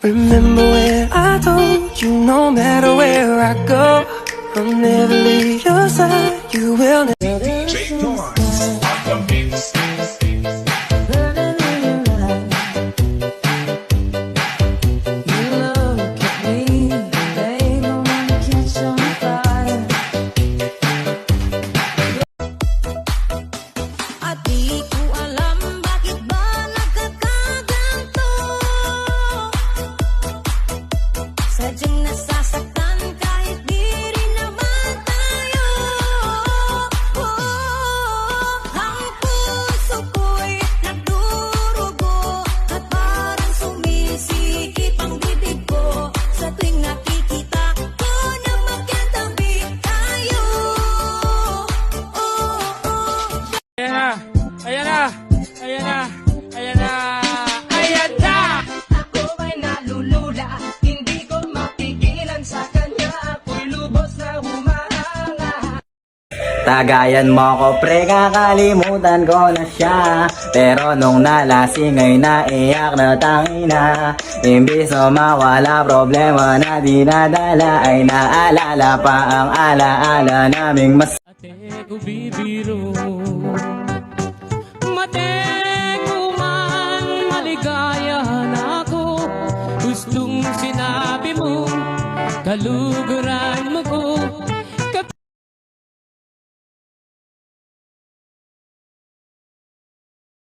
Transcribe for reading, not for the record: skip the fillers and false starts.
Remember when I told you no matter where I go, I'll never leave your side. You will never. DJ Lawrence on the mix. Sadyang nasasaktan kahit di rin naman tayo. Ang puso ko'y nagdurugo at parang sumisikip ang bibig ko sa tuwing nakikita ko na magkatabi tayo. Ayan na! Ayan na! Ayan na! Ayan na! Ako ay nalulula, hindi ko mapigilan sa kanya, ako'y lubos na humahanga. Tagayan mo ko pre, kakalimutan ko na siya. Pero nung nalasing ay naiyak na tangina. Imbis na mawala problema na dinadala, ay naalala pa ang alaala naming mas. Ate ko bibiro, mate ko man maligaya na ako. Gustong sinabi mo, kaluguran mo ko.